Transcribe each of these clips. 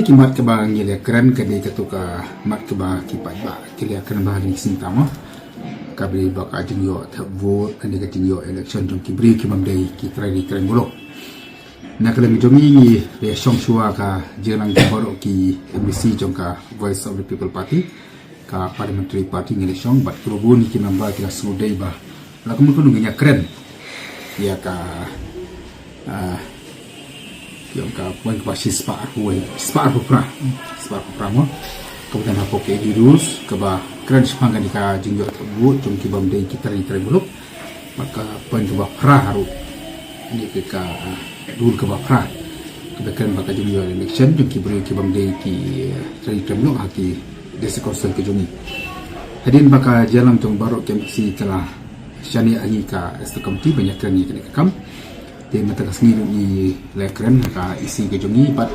ki mat ke bang yele kran ke de tu ka mat ke ba ki pa ba ki le kran ba ni sin tama ka bri ba ka jing yo ta vote ani ka jing yo election jong ki bri ki mam dei ki trai ni kran bolo na kala mi jong ni le song shua ka jelang ki bolo ki MBC jong ka Voice of the People Party ka parliamentary party ni le song bat ko bo ni ki namba ki la su dei ba la ko mun ko nya kran ya ka yang ka poin ka spa mo kemudian apa ke dirus ke ba kran sepangga ni ka jingjo tebu jong ki bam dei kita ri buluk maka poin ke ba pra haru ni ke ka dul ke ba pra ke kan baka jingjo election jong ki beri ki bam dei ki ri buluk haki desa konsel ke jongi hadin baka jalan jong barok kem si telah syani ani ka esta komiti banyak kan ni ke kam di mata kasni ni lekren ka isi ke jongi pat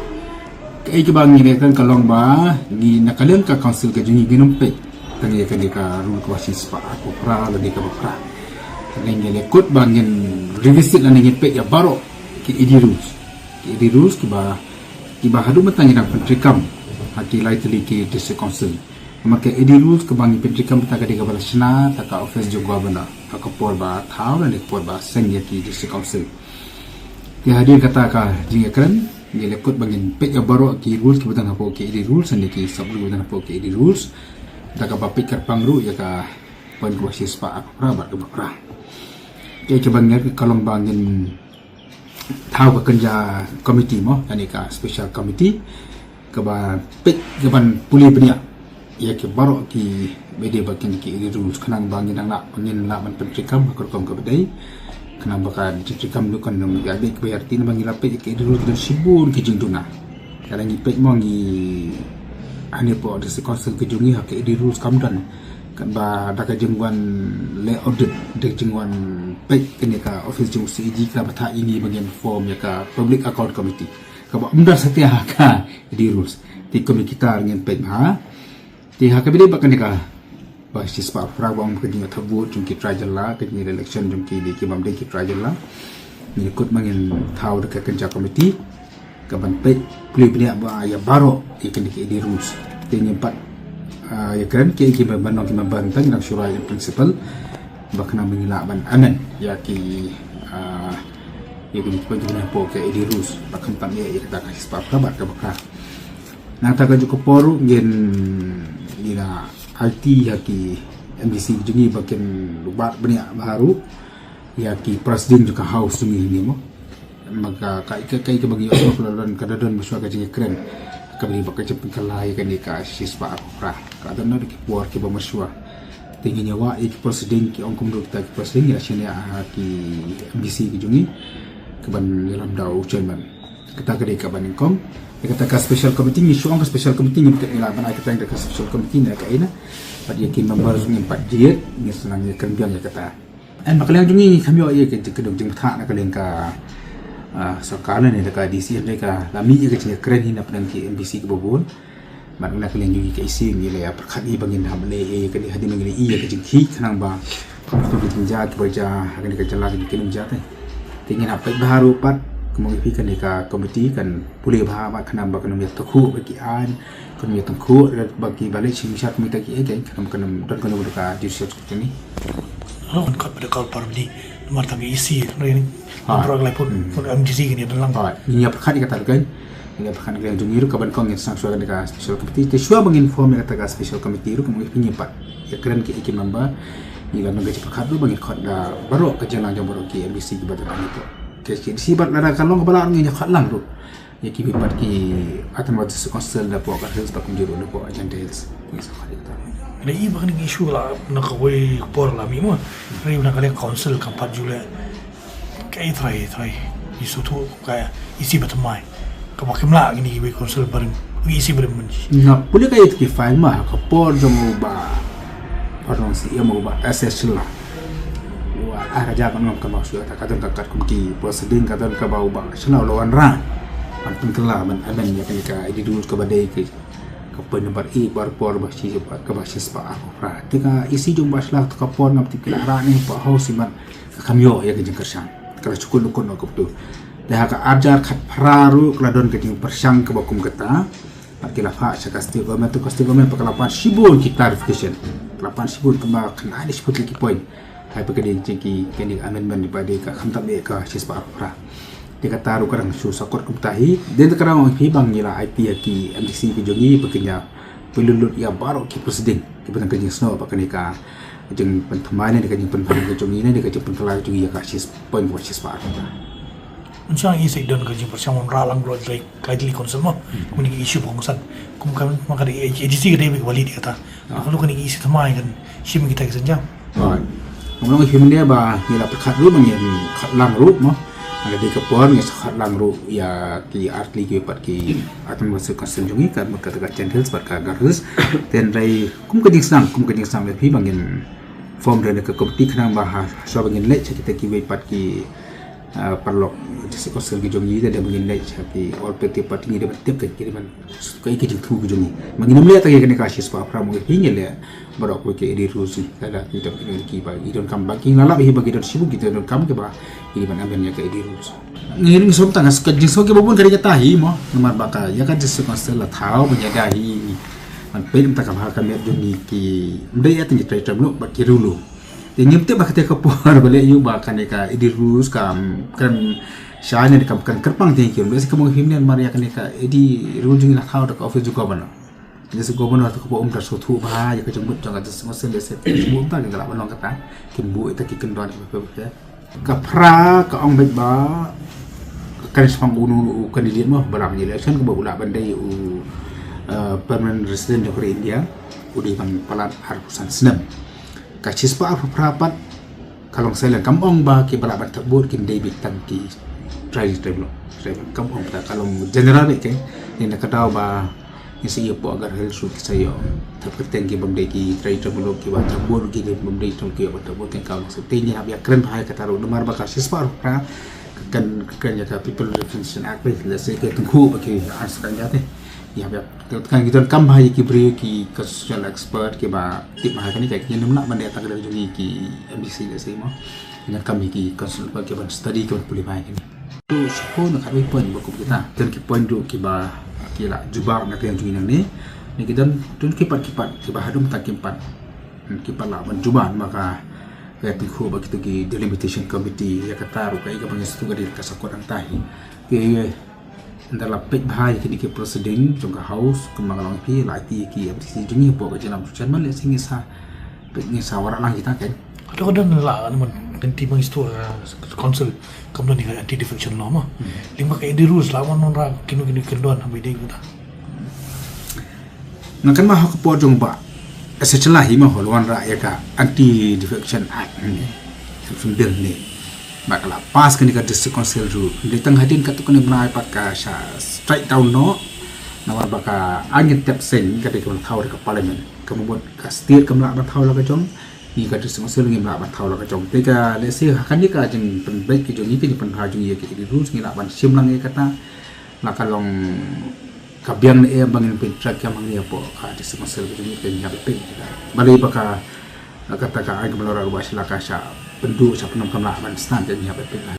kai ke bang ni lekren kalong ba ni nakaleng ka council ke jongi ginom pe tani ke ka rule ko wasis pa aku pra le ka pra tani ni lekut bangin revisit la ni pe ya baro ki idi rules ki ba hadu matang ina pentrikam hati lai teli ki district council maka idi rules ke bang pentrikam ta ka de ka balasna ta ka office jo governor ka por ba thau le por ba seng ya ki district council ya hadir kata ka jing ekran ni lekut bangin pek ya baro ki rules ki butan apo ki idi rules ande ki sablu butan apo ki idi rules da ka bapik kat pangru ya ka pon ko sis pa pra ba ka pra ke bangnya ki kalong bangin thau ka kerja komiti mo ani ka special committee ka ba pek ke ban puli benia ya ke baro ki bede bakin ki idi rules kanang bangin la ban pentrikam ka kom ka bedai kenapa kan cicikam lu kan nang gabe ke bayar tin bang ilape ke dulu kita sibun ke jinduna kada ni pek mongi ane po ada sekonsel ke jungi hak ke rules kamdan kan ba da ka jengwan le audit de jengwan pek kene ka office jung CG ka bata ini bagian form ya ka public account committee ka ba umdar setia ka di rules ti komiti kita ngin pek ha ti hak bele bakan ka basis pa prawang ke dinga tabu jung ki trajalla ke ni election jung ki di ki bam de ki trajalla ni ikut mangin thau de ka kerja komiti ka ban pe pli bnia ba ya baro ki ke di rules te ni pat ya kan ki ban no ki ban tang nak syura yang principal bakna mengila ban anan ya ki ya ki ko jung po ke di rules bakam tam ya kata ka spa pra ka bakra na ta ka ju ko poru ngin ila IT yaki MBC jungi bakin lubat banyak baru yaki presiden juga house jungi ini mo maka kai ke bagi orang pelalawan kadadon besar gaji keren kami bakai cepet kalai kan ka siswa akra kadang nak kipuar ke bamaswa tinggi nyawa ik presiden ki ongkum dokter ki presiden ya sini ki MBC jungi keban dalam dau chairman kita ke ban kom kata ka special committee ni suang special committee ni kita ilaban ai kita ka special committee na kaina pada yakin member ng 4 diet ni senang ni kan biang ya kata an makaleng jungi kami ye ke kedong jing tha na kaleng ka sarkar ni ka DC ni ka lami ye ke keren hina pedang ki MBC ke bobon mat na kaleng jungi ke isi ni le perkhat ni bangin hamle e ke hadi mangini i ke jing khi khanang ba ko tinja ke baja akan ke jala ke kinum jate tingin apa baru pat kemudian kan ka komiti kan pulih bahaba kanam ba kanam yakku bagi an kan yakku bagi balik simisat komite ki kan kanam dan kanam ka research ni on kat pada kal parli nomor tami isi ini program pun MGC ni dalam ni apa kan kata kan ni apa kan kan jungiru kaban kong yang sang ka special committee te shua menginform kata ka special committee ru kemudian penyepat ya keren ki ikim namba ni kan ngaji perkadu bagi khot da baru ke jalan jam baru ki MBC ki badan itu kesi sibat nada kalong kebalaan ni khat lang tu ya ki bipat ki atan wat sekonsel da po ka health pa kunjuru da po agent health ni sa khalita ina i bakni issue la na ka we por la mi mo ri na ka le council kan pat jule kai trai isu tu ka isi batamai ka bakimla ni we council bareng isi bareng menji na puli ka ki file ma ka por jom ba pardon si ya mo ba ss la raja kan ngam kamau sudah kadang kakat kumti presiden kadang ka bau ba senau lawan ra an pengkela man amen ya ka di dulu ke badai ke penempat i bar por ba si ka ba si spa aku ra tika isi jum baslah ka por ngam tikila ra ni pa house man kamyo ya ke jengkersan kalau cukup lukun aku tu dah ka ajar khat praru keladon ke persang ke bakum kata Kila fa saka state government to state government pakalapan sibun ki clarification kalapan sibun kema kena ada sebut lagi point hai pakadi jeki kini amendment daripada ka khamtam be ka sispa pra dia kata ru karang su sakot kumtahi den karang pi bang nila IP ki MDC ki jongi pakenya pelulut ya baru ki presiden ki petang kajing snow pakani ka jeng pentemane dekat jeng penpang ke jongi ni dekat jeng penkelai jongi ya ka sis point buat sispa Unsang isik dan kerja bersama ralang buat likely concern mo, kuni isu pengurusan, kumkan maka di agensi kita yang balik dia kata, kalau kuni isi temai kan, sim kita kesenjam. Ngomong film dia bah, nila perkat ru menyen kat lang ru mo, ada di kepon nges kat lang ru ya ki artli ki pat ki atam masuk concern jungi kan mereka tegak channel sebat ka garus, dan rai kum keding sang lebih bangin form dari ke komiti kenang bah, so bangin lek kita ki pat ki perlok jisi kosel ki jongi dia mungkin naik tapi all party party ni dia tiap ke kiri man kai ke jitu ki jongi mangin melihat lagi kena kasih sebab pra mungkin hingga le baru aku ke edi rusi ada kita kini ki ba idon kam banking lala bi bagi don sibuk kita don kam ke ba ini man ambennya ke edi rusi ngiring som tanga skajing so ke babun kari kata hi mo nomor baka ya kan jisi kosel la thau menyadahi man pem tak kam hakam jongi ki ndai ya tinji trai trai ba ki rulu nyemte ba kate kapor balik yu ba kan ka edi rus kam kan shanya kam kan kerpang ting ki besi kam himne maria kan ka edi rul jing la thau da office ju governor jesi governor to ko ta so thu ba ya ka jembut jang atas mosen le set bu ta ga la banong kata kimbu eta ki kendon ka pra ka ong bet ba kan spang unu kandidat mo barang election ko ba ula bandai u permanent resident of India udi bang palat harusan senam kachis pa rapat kalong saya kampung ba ki balaban tabur kin David tangki try kampung ta kalong general ke ni nak tahu ba isi yo po agar hel su sayo tapi tengki bamde ki try tabur ki ba tabur ki bamde tong ki ba tabur ken kalong setinya habia keren ba ka taru nomar ba kachis pa kan ya ka people defense act le se ke tungku ba ki ars kan jate ya kan kita kam bahaya ki beri ki social expert ki ba tip bahaya ni kayak ni nak benda tak ada jungi ki MBC le sei mo dengan kami ki konsul ba ki ban study ki boleh bahaya ni tu sipo nak ada point ba kita dan ki point du ki ba ki la jubah nak yang jungi ni kita tun kipat ki ba hadum tak kipat la ban jubah maka ya tikhu ba kita ki delimitation committee ya kata ru kai ka bang setu ga di kasakot ang tahi ki dalam pek bahaya kini ke presiden jangka house kembangan pi lagi ki MDC jungi po ke dalam tujuan mana singi sa pek ni sawara lang kita kan Ada lah man nanti mengistor council kemudian ni anti defection law mah lima ke edi rules lah man ra kinu kendon ambil dia kita ngakan mah ko po jong ba setelah hima holwan ra ya ka anti defection act ni bill ni bakal pas kan dekat district council ru di tengah hadin kat tukun menai pakka straight down no nawar baka angin tap sen kat dekat thau dekat parliament kemudian ka state kemla ban thau la ka jong ni kat district council ngi mla ban thau la ka jong te ka le se kan ni ka jeng pen baik ki jong ni ki pen ha jong ye ki di rules ngi la ban sim lang ye kata la kalong kabiang ni bangin pen track yang mangi po ka district council ki jong ni pen ya pe balai baka kata ka ai kemla ra ba sila ka sha penduk sa penam kamla ban stand dan ya pe